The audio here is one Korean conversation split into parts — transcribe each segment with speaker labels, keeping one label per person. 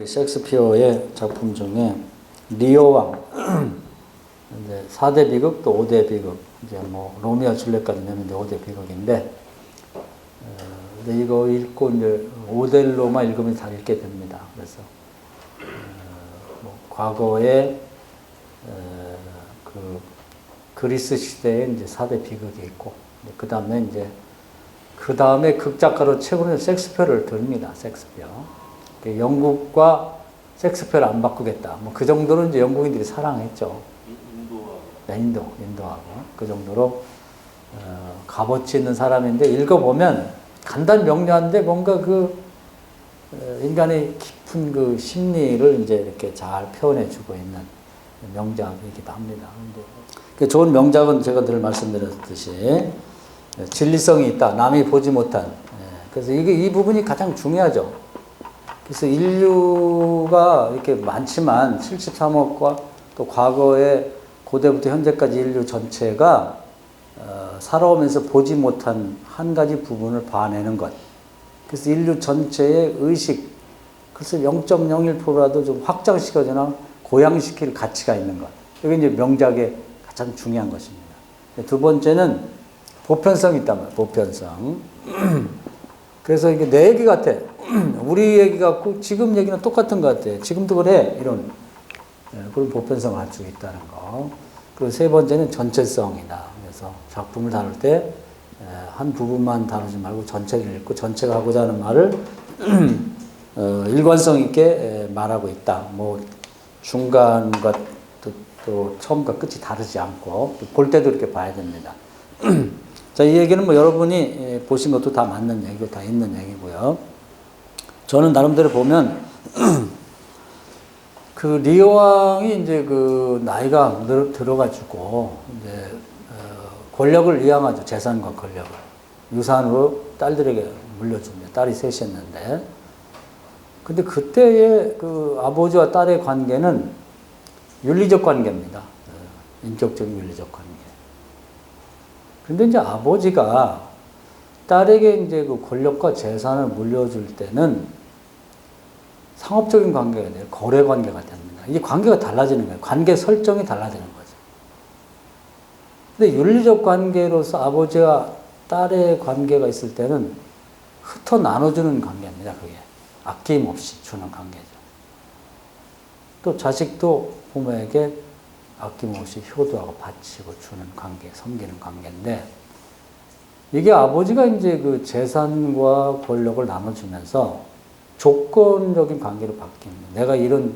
Speaker 1: 우리 셰익스피어의 작품 중에 리어왕, 이제 4대 비극 또 5대 비극, 이제 뭐 로미오 줄리엣까지 내면 이제 5대 비극인데, 근데 이거 읽고 이제 오델로만 읽으면 다 읽게 됩니다. 그래서 뭐 과거에 그 그리스 시대에 이제 4대 비극이 있고, 그 다음에 극작가로 최고는 셰익스피어를 듭니다. 셰익스피어. 영국과 셰익스피어를 안 바꾸겠다. 뭐 그 정도는 이제 영국인들이 사랑했죠. 인도하고 그 정도로 값어치 있는 사람인데, 읽어보면 간단 명료한데 뭔가 그 인간의 깊은 그 심리를 이제 이렇게 잘 표현해주고 있는 명작이기도 합니다. 근데 좋은 명작은 제가 늘 말씀드렸듯이 진리성이 있다. 남이 보지 못한. 그래서 이 부분이 가장 중요하죠. 그래서 인류가 이렇게 많지만 73억과 또 과거에 고대부터 현재까지 인류 전체가 살아오면서 보지 못한 한 가지 부분을 봐내는 것. 그래서 인류 전체의 의식, 그래서 0.01%라도 좀 확장시켜주나 고양시킬 가치가 있는 것. 이게 이제 명작의 가장 중요한 것입니다. 두 번째는 보편성이 있단 말이에요. 보편성. 그래서 이게 내 얘기 같아. 우리 얘기 같고 지금 얘기는 똑같은 것 같아. 지금도 그래. 이런 그런 보편성을 갖추고 있다는 거. 그리고 세 번째는 전체성이다. 그래서 작품을 다룰 때 한 부분만 다루지 말고 전체를 읽고 전체가 하고자 하는 말을 일관성 있게 말하고 있다. 뭐 중간과 또 처음과 끝이 다르지 않고 볼 때도 이렇게 봐야 됩니다. 자, 이 얘기는 뭐 여러분이 보신 것도 다 맞는 얘기고 다 있는 얘기고요. 저는 나름대로 보면 그 리어왕이 이제 그 나이가 들어가지고 이제 권력을 이양하죠. 재산과 권력을 유산으로 딸들에게 물려줍니다. 딸이 셋이었는데, 근데 그때의 그 아버지와 딸의 관계는 윤리적 관계입니다. 인격적인 윤리적 관계. 근데 이제 아버지가 딸에게 이제 그 권력과 재산을 물려줄 때는 상업적인 관계가 돼요. 거래 관계가 됩니다. 이게 관계가 달라지는 거예요. 관계 설정이 달라지는 거죠. 근데 윤리적 관계로서 아버지와 딸의 관계가 있을 때는 흩어 나눠주는 관계입니다. 그게 아낌없이 주는 관계죠. 또 자식도 부모에게 아낌없이 효도하고 바치고 주는 관계, 섬기는 관계인데, 이게 아버지가 이제 그 재산과 권력을 나눠주면서 조건적인 관계로 바뀝니다. 내가 이런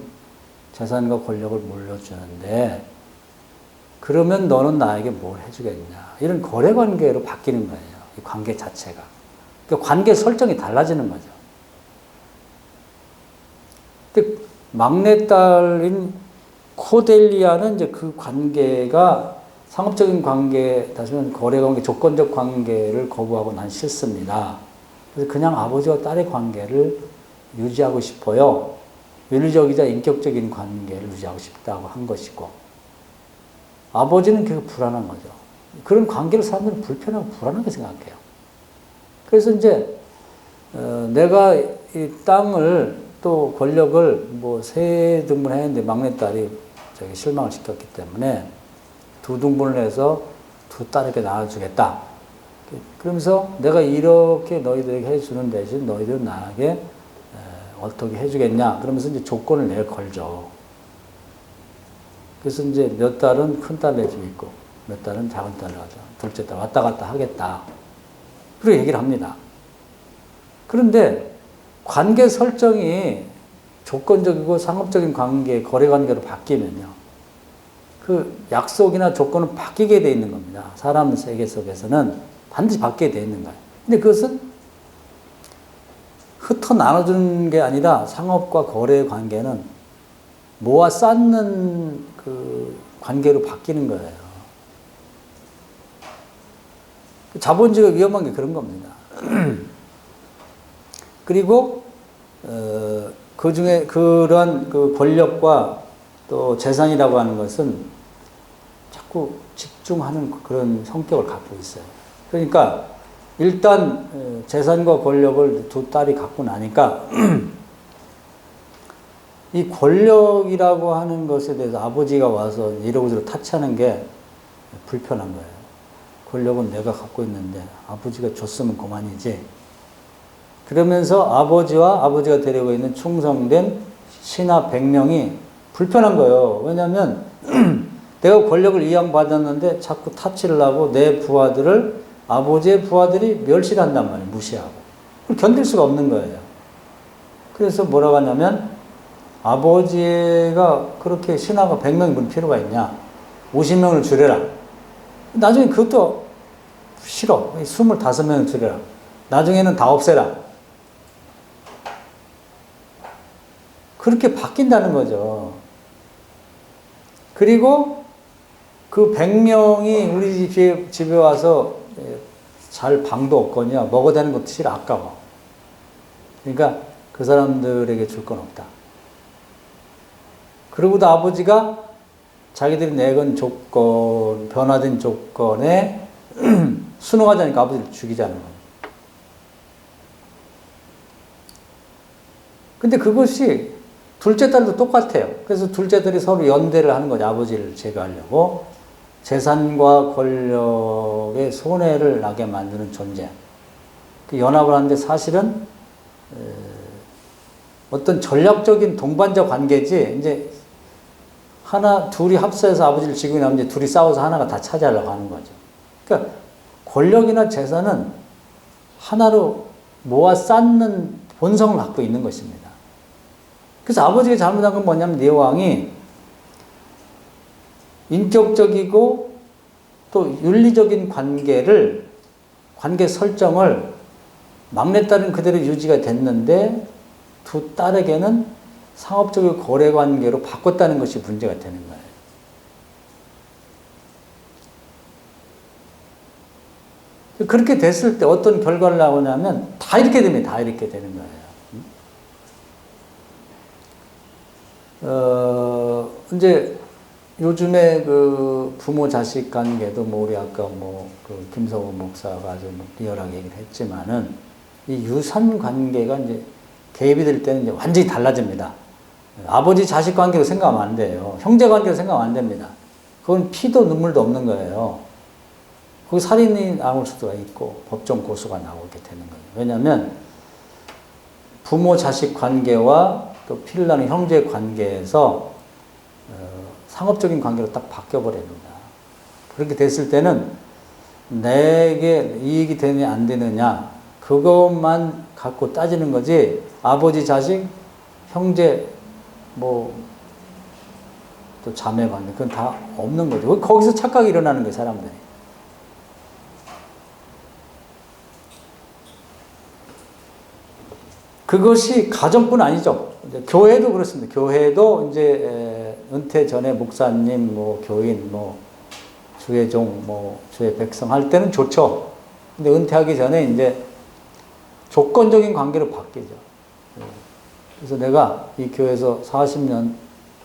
Speaker 1: 재산과 권력을 물려주는데 그러면 너는 나에게 뭘 해주겠냐. 이런 거래 관계로 바뀌는 거예요. 이 관계 자체가. 그러니까 관계 설정이 달라지는 거죠. 근데 막내딸인 코델리아는 이제 그 관계가 상업적인 관계, 다시 말하면 거래 관계, 조건적 관계를 거부하고 난 싫습니다. 그래서 그냥 아버지와 딸의 관계를 유지하고 싶어요. 윤리적이자 인격적인 관계를 유지하고 싶다고 한 것이고, 아버지는 계속 불안한 거죠. 그런 관계를 사람들은 불편하고 불안하게 생각해요. 그래서 이제 내가 이 땅을 또 권력을 뭐 세 등분했는데 막내딸이 저기 실망을 시켰기 때문에 두 등분을 해서 두 딸에게 나눠주겠다. 그러면서 내가 이렇게 너희들에게 해주는 대신 너희들은 나에게 어떻게 해주겠냐. 그러면서 이제 조건을 내걸죠. 그래서 이제 몇 달은 큰 딸네 집에 있고 몇 달은 작은 딸을 가죠. 둘째 딸 왔다 갔다 하겠다. 그렇게 얘기를 합니다. 그런데 관계 설정이 조건적이고 상업적인 관계, 거래 관계로 바뀌면요, 그 약속이나 조건은 바뀌게 돼 있는 겁니다. 사람 세계 속에서는 반드시 바뀌게 돼 있는 거예요. 근데 그것은 흩어 나눠주는 게 아니라 상업과 거래 관계는 모아 쌓는 그 관계로 바뀌는 거예요. 자본주의가 위험한 게 그런 겁니다. 그리고 그 중에 그러한 그 권력과 또 재산이라고 하는 것은 자꾸 집중하는 그런 성격을 갖고 있어요. 그러니까 일단 재산과 권력을 두 딸이 갖고 나니까 이 권력이라고 하는 것에 대해서 아버지가 와서 이러고저러 타치하는 게 불편한 거예요. 권력은 내가 갖고 있는데 아버지가 줬으면 그만이지. 그러면서 아버지가 데리고 있는 충성된 신하 100명이 불편한 거예요. 왜냐하면 내가 권력을 이양받았는데 자꾸 타치를 하고 내 부하들을 아버지의 부하들이 멸시를 한단 말이에요. 무시하고. 그걸 견딜 수가 없는 거예요. 그래서 뭐라고 하냐면 아버지가 그렇게 신하가 100명이 물 필요가 있냐. 50명을 줄여라. 나중에 그것도 싫어. 25명을 줄여라. 나중에는 다 없애라. 그렇게 바뀐다는 거죠. 그리고 그 100명이 우리 집에 와서 잘 방도 없거냐, 먹어야 되는 것도 싫어, 아까워. 그러니까 그 사람들에게 줄 건 없다. 그러고도 아버지가 자기들이 내건 조건, 변화된 조건에 순응하자니까 아버지를 죽이자는 거예요. 근데 그것이 둘째 딸도 똑같아요. 그래서 둘째들이 서로 연대를 하는 거죠. 아버지를 제거하려고. 재산과 권력의 손해를 나게 만드는 존재. 그 연합을 하는데 사실은 어떤 전략적인 동반자 관계지, 이제 둘이 합세해서 아버지를 지고 나면 이제 둘이 싸워서 하나가 다 차지하려고 하는 거죠. 그러니까 권력이나 재산은 하나로 모아 쌓는 본성을 갖고 있는 것입니다. 그래서 아버지가 잘못한 건 뭐냐면 내왕이 인격적이고 또 윤리적인 관계 설정을 막내딸은 그대로 유지가 됐는데 두 딸에게는 상업적인 거래 관계로 바꿨다는 것이 문제가 되는 거예요. 그렇게 됐을 때 어떤 결과를 나오냐면 다 이렇게 됩니다. 다 이렇게 되는 거예요. 이제 요즘에 그 부모 자식 관계도 뭐 우리 아까 그 김성호 목사가 아주 리얼하게 얘기를 했지만은 이 유산 관계가 이제 개입이 될 때는 이제 완전히 달라집니다. 아버지 자식 관계로 생각하면 안 돼요. 형제 관계로 생각하면 안 됩니다. 그건 피도 눈물도 없는 거예요. 거기 살인이 나올 수도 있고 법정 고소가 나오게 되는 거예요. 왜냐하면 부모 자식 관계와 또 피를 나는 형제 관계에서 상업적인 관계로 딱 바뀌어버립니다. 그렇게 됐을 때는 내게 이익이 되느냐 안 되느냐 그것만 갖고 따지는 거지 아버지 자식 형제 또 자매 관계 그건 다 없는 거죠. 거기서 착각이 일어나는 거예요. 사람들이. 그것이 가정뿐 아니죠. 교회도 그렇습니다. 교회도 이제 은퇴 전에 목사님, 교인, 주의종, 주의 백성 할 때는 좋죠. 근데 은퇴하기 전에 이제 조건적인 관계로 바뀌죠. 그래서 내가 이 교회에서 40년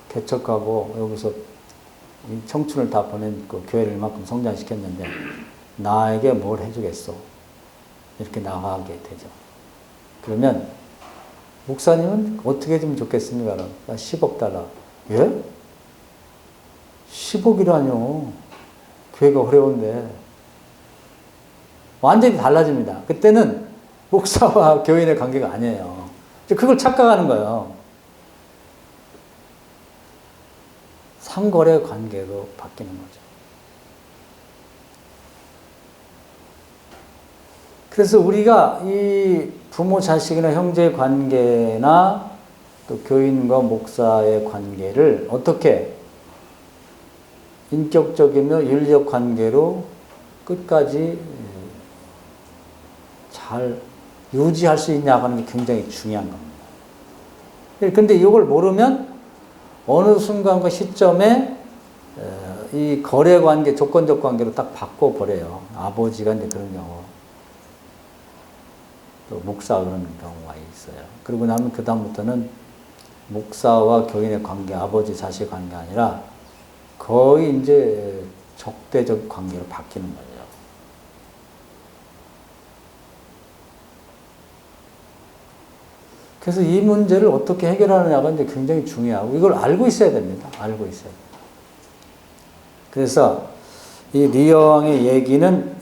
Speaker 1: 개척하고 여기서 이 청춘을 다 보낸 그 교회를 이만큼 성장시켰는데 나에게 뭘 해주겠어? 이렇게 나가게 되죠. 그러면 목사님은 어떻게 해주면 좋겠습니까? 나 10억 달러. 예? 10억이라뇨. 교회가 어려운데. 완전히 달라집니다. 그때는 목사와 교인의 관계가 아니에요. 그걸 착각하는 거예요. 상거래 관계로 바뀌는 거죠. 그래서 우리가 이 부모 자식이나 형제 관계나 또 교인과 목사의 관계를 어떻게 인격적이며 윤리적 관계로 끝까지 잘 유지할 수 있냐 하는 게 굉장히 중요한 겁니다. 그런데 이걸 모르면 어느 순간과 시점에 이 거래 관계, 조건적 관계로 딱 바꿔버려요. 아버지가 이제 그런 경우. 또 목사가 그런 경우가 있어요. 그러고 나면 그 다음부터는 목사와 교인의 관계, 아버지 자식 관계 아니라 거의 이제 적대적 관계로 바뀌는 거죠. 그래서 이 문제를 어떻게 해결하느냐가 이제 굉장히 중요하고 이걸 알고 있어야 됩니다. 알고 있어야 돼요. 그래서 이 리어왕의 얘기는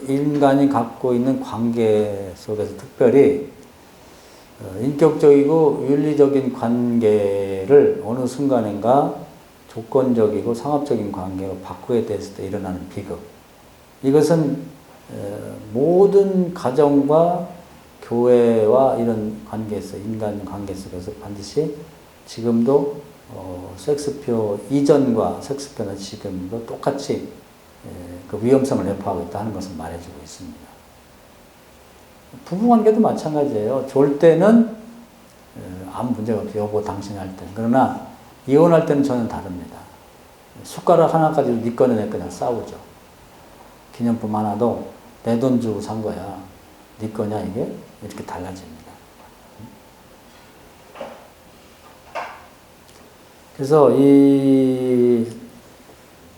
Speaker 1: 인간이 갖고 있는 관계 속에서 특별히 인격적이고 윤리적인 관계를 어느 순간인가 조건적이고 상업적인 관계로 바꾸게 됐을 때 일어나는 비극. 이것은 모든 가정과 교회와 이런 관계에서, 인간 관계 속에서 반드시 지금도 섹스표 이전과 섹스표는 지금도 똑같이 그 위험성을 내포하고 있다는 것을 말해주고 있습니다. 부부관계도 마찬가지예요. 좋을 때는 아무 문제가 없어요. 여보 당신이 할 때는. 그러나 이혼할 때는 전혀 다릅니다. 숟가락 하나까지도 네 거냐 내 거냐 싸우죠. 기념품 하나도 내 돈 주고 산 거야. 네 거냐 이게 이렇게 달라집니다. 그래서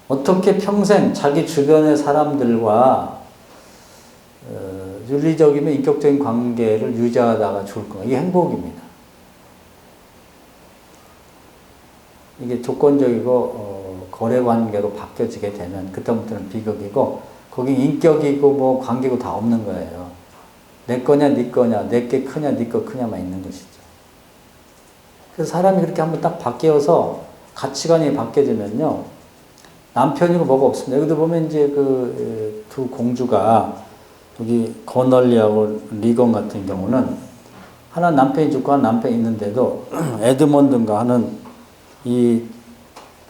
Speaker 1: 어떻게 평생 자기 주변의 사람들과 윤리적이면 인격적인 관계를 유지하다가 좋을 건가? 이게 행복입니다. 이게 조건적이고 거래 관계로 바뀌어지게 되면 그때부터는 비극이고 거기 인격이고 뭐 관계고 다 없는 거예요. 내 거냐 네 거냐 내 게 크냐 네 거 크냐만 있는 것이죠. 그래서 사람이 그렇게 한번 딱 바뀌어서 가치관이 바뀌어지면요 남편이고 뭐가 없습니다. 여기도 보면 이제 그 두 공주가 여기 거널리하고 리건 같은 경우는 하나 남편이 죽고 하나 남편이 있는데도 에드먼드인가 하는 이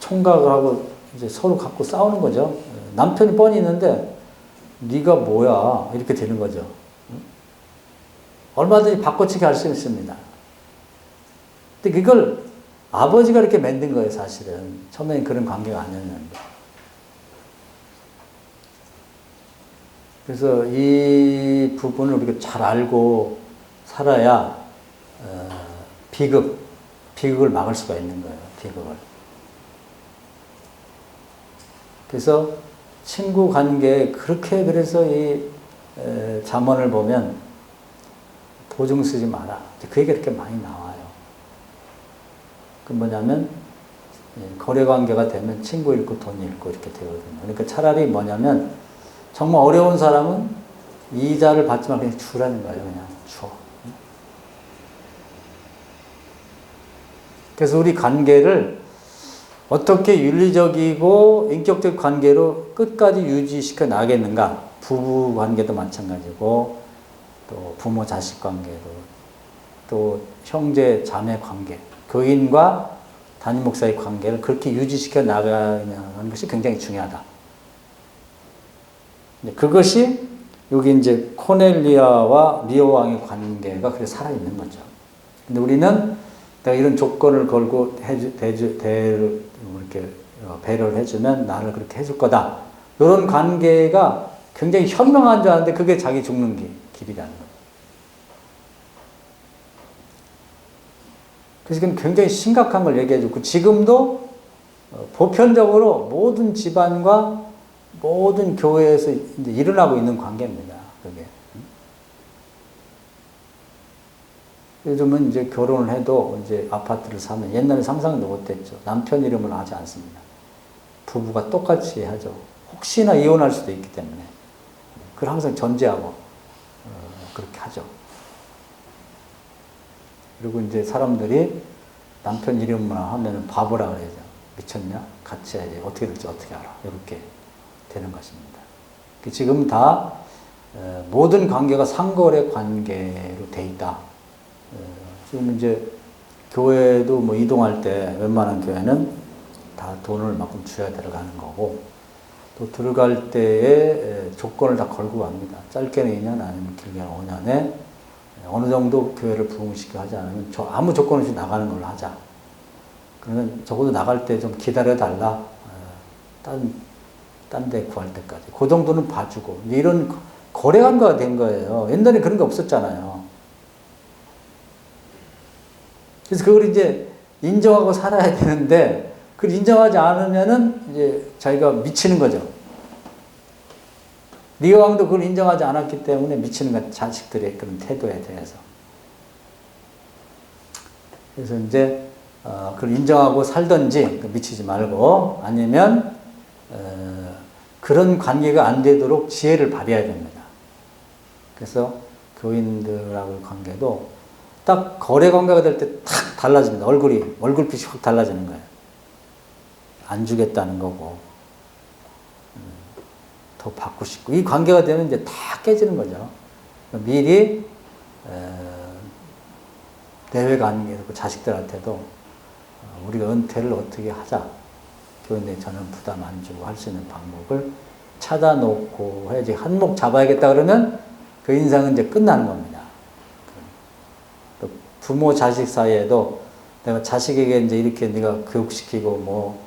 Speaker 1: 총각을 하고 이제 서로 갖고 싸우는 거죠. 남편이 뻔히 있는데 네가 뭐야 이렇게 되는 거죠. 얼마든지 바꿔치기 할 수 있습니다. 근데 그걸 아버지가 이렇게 만든 거예요, 사실은. 처음에는 그런 관계가 아니었는데. 그래서 이 부분을 우리가 잘 알고 살아야 비극을 막을 수가 있는 거예요, 비극을. 그래서 친구 관계에 그렇게 그래서 이 잠언을 보면 보증 쓰지 마라. 그 얘기가 이렇게 많이 나와요. 그 뭐냐면 거래 관계가 되면 친구 잃고 돈 잃고 이렇게 되거든요. 그러니까 차라리 뭐냐면 정말 어려운 사람은 이자를 받지 말고 그냥 주라는 거예요. 그냥 줘. 그래서 우리 관계를 어떻게 윤리적이고 인격적 관계로 끝까지 유지시켜 나가겠는가. 부부 관계도 마찬가지고 또 부모 자식 관계도 또 형제 자매 관계 교인과 담임 목사의 관계를 그렇게 유지시켜 나가는 것이 굉장히 중요하다. 그것이 여기 이제 코넬리아와 리어 왕의 관계가 그렇게 살아있는 거죠. 근데 우리는 내가 이런 조건을 걸고 이렇게 배려를 해주면 나를 그렇게 해줄 거다. 이런 관계가 굉장히 현명한 줄 아는데 그게 자기 죽는 길이라는 거예요. 그래서 이건 굉장히 심각한 걸 얘기해주고 지금도 보편적으로 모든 집안과 모든 교회에서 이제 일어나고 있는 관계입니다. 그게. 요즘은 이제 결혼을 해도 이제 아파트를 사면 옛날에 상상도 못했죠. 남편 이름으로 하지 않습니다. 부부가 똑같이 하죠. 혹시나 이혼할 수도 있기 때문에. 그걸 항상 전제하고 그렇게 하죠. 그리고 이제 사람들이 남편 이름만 하면 바보라 그래야죠. 미쳤냐? 같이 해야지. 어떻게 될지 어떻게 알아. 이렇게 되는 것입니다. 지금 다 모든 관계가 상거래 관계로 돼 있다. 지금 이제 교회도 뭐 이동할 때 웬만한 교회는 다 돈을 만큼 줘야 들어가는 거고 또 들어갈 때에 조건을 다 걸고 갑니다. 짧게는 2년 아니면 길게는 5년에 어느 정도 교회를 부흥시켜 하지 않으면 아무 조건 없이 나가는 걸로 하자. 그러면 적어도 나갈 때 좀 기다려달라. 딴 데 구할 때까지. 그 정도는 봐주고. 이런 거래 관계가 된 거예요. 옛날에 그런 게 없었잖아요. 그래서 그걸 이제 인정하고 살아야 되는데, 그걸 인정하지 않으면은 이제 자기가 미치는 거죠. 리어 왕도 그걸 인정하지 않았기 때문에 미치는 것, 자식들의 그런 태도에 대해서. 그래서 이제 그걸 인정하고 살든지 미치지 말고 아니면 그런 관계가 안 되도록 지혜를 발휘해야 됩니다. 그래서 교인들하고의 관계도 딱 거래 관계가 될 때 탁 달라집니다. 얼굴빛이 확 달라지는 거예요. 안 주겠다는 거고 더 받고 싶고 이 관계가 되면 이제 다 깨지는 거죠. 미리 내외 관계도 자식들한테도 우리가 은퇴를 어떻게 하자. 교인들이 저는 부담 안 주고 할 수 있는 방법을 찾아놓고 해야지. 한몫 잡아야겠다 그러면 그 인생은 이제 끝나는 겁니다. 또 부모 자식 사이에도 내가 자식에게 이제 이렇게 네가 교육시키고 뭐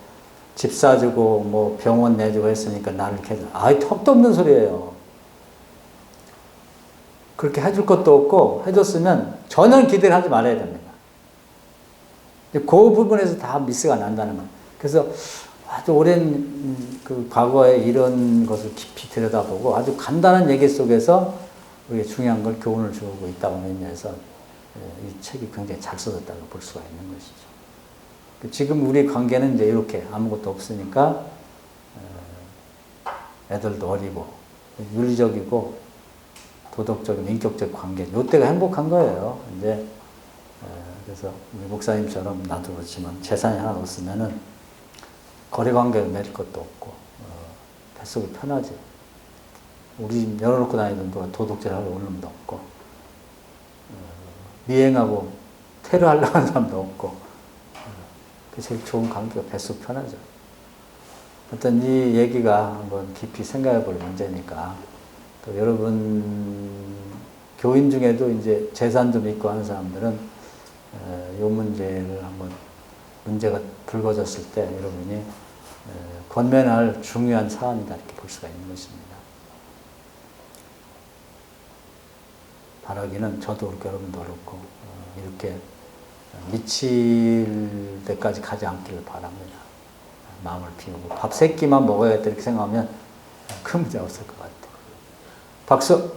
Speaker 1: 집 사주고 뭐 병원 내주고 했으니까 나를 이렇게 아이 턱도 없는 소리예요. 그렇게 해줄 것도 없고 해줬으면 전혀 기대를 하지 말아야 됩니다. 그 부분에서 다 미스가 난다는 거예요. 그래서 아주 오랜 그 과거에 이런 것을 깊이 들여다보고 아주 간단한 얘기 속에서 우리가 중요한 걸 교훈을 주고 있다고 면에서 이 책이 굉장히 잘 써졌다고 볼 수가 있는 것이죠. 지금 우리 관계는 이제 이렇게 아무것도 없으니까 애들도 어리고 윤리적이고 도덕적인 인격적 관계 이때가 행복한 거예요. 이제 그래서 우리 목사님처럼 나도 그렇지만 재산이 하나 없으면은 거래 관계를 맺을 것도 없고 뱃속이 편하지. 우리 집 열어놓고 다니는 누가 도둑질 하러 올 놈도 없고 미행하고 테러하려고 하는 사람도 없고 제일 좋은 관계가 뱃속 편하죠. 어떤 이 얘기가 한번 깊이 생각해 볼 문제니까 또 여러분 교인 중에도 이제 재산 좀 있고 하는 사람들은 이 문제를 한번 문제가 불거졌을 때 여러분이 권면할 중요한 사안이다 이렇게 볼 수가 있는 것입니다. 바라기는 저도 그렇고 여러분도 그렇고 이렇게 미칠 때까지 가지 않기를 바랍니다. 마음을 비우고 밥 3끼만 먹어야겠다 이렇게 생각하면 큰 문제 없을 것 같아요. 박수!